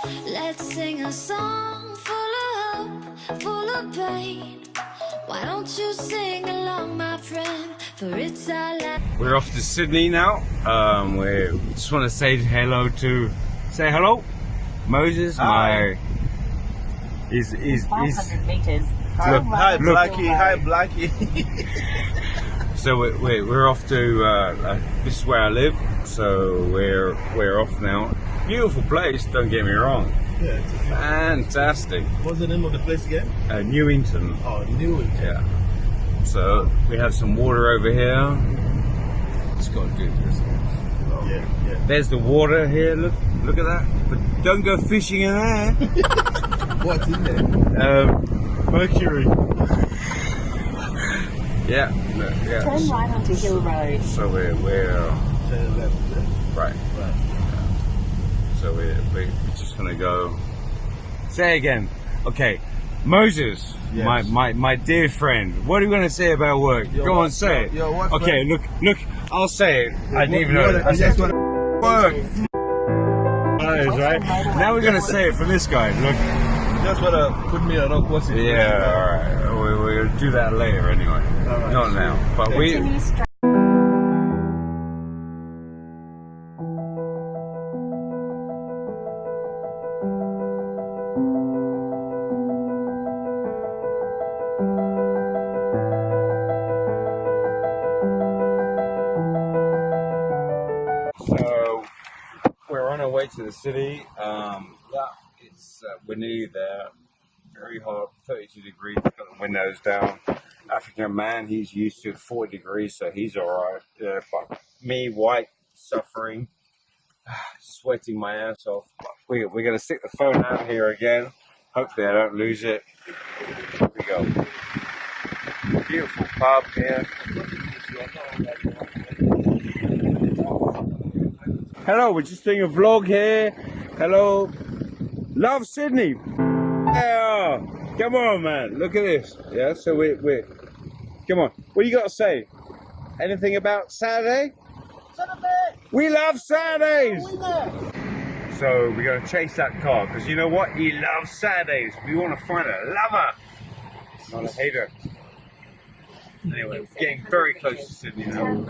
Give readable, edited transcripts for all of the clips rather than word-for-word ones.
Let's sing a song full of hope, full of pain. Why don't you sing along, my friend? For it's our last. We're off to Sydney now. We just want to say hello to Moses. Hi. He's 500 meters. Hi, Look, hi look. Blackie. Hi, Blackie. So we're off to this is where I live. So we're off now. Beautiful place. Don't get me wrong. Yeah, it's Fantastic. what's the name of the place again? Newington. Oh, Newington. Yeah. So we have some water over here. It's got to do this. Oh, yeah. There's the water here. Look at that. But don't go fishing in there. What's in there? Mercury. Yeah. Turn right onto Hill Road. So we're Turn left. right. Right. So we're just gonna go. Say again. Okay, Moses, Yes. my dear friend. What are you gonna say about work? Your Go what- on, say it. your what Okay, friend? look. I'll say it. I didn't even know. What- I said what- work. Right. Now we're gonna say it from this guy. Look. Just wanna put me on awkward situation. Yeah. All right. We're gonna do that later anyway. All right. Not now. But we. Continue straight. So we're on our way to the city. It's we're nearly there. Very hot, 32 degrees. Got the windows down. African man, he's used to 40 degrees, so he's all right. But me, white, suffering, sweating my ass off. But we're gonna stick the phone out here again. Hopefully, I don't lose it. Here we go. Beautiful pub here. Hello, we're just doing a vlog here. Hello. Love Sydney. Yeah. Come on, man. Look at this. Yeah, so we're come on. What do you got to say? Anything about Saturday? Saturday. We love Saturdays. Winner. So we're going to chase that car because you know what? He loves Saturdays. We want to find a lover, not a hater. Anyway, we're getting very close to Sydney now.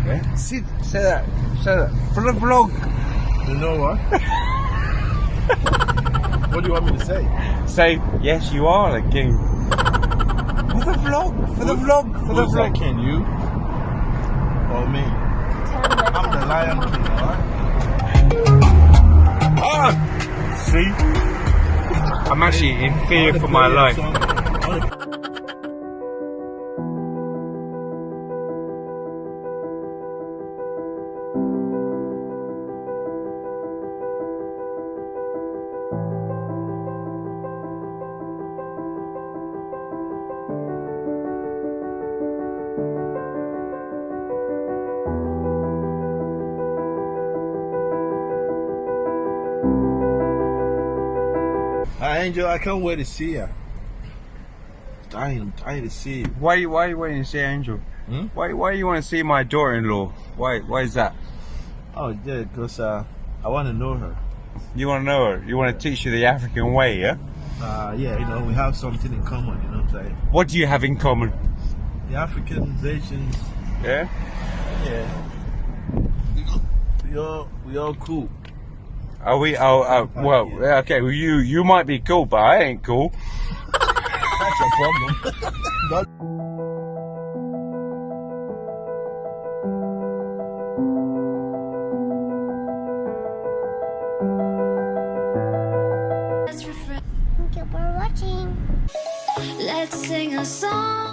Yeah? Say that. Say that. For the vlog. You know what? What do you want me to say? Say, yes, you are the king. For the vlog. For the vlog. For the Who's vlog. that king? You or me? I'm the lion king, alright? Ah! See? I'm actually in fear for my life. Angel, I can't wait to see you. I'm dying to see you. Why are you waiting to see Angel? Hmm? Why you want to see my daughter-in-law? Why is that? Oh yeah, because I want to know her. You want to know her? You want to teach her the African way, yeah? Yeah, you know, we have something in common, you know what I'm saying? What do you have in common? The Africans, Asians, Yeah? yeah. We all cool. Are we? Well, okay. Well, you might be cool, but I ain't cool. That's your problem. Let's sing a song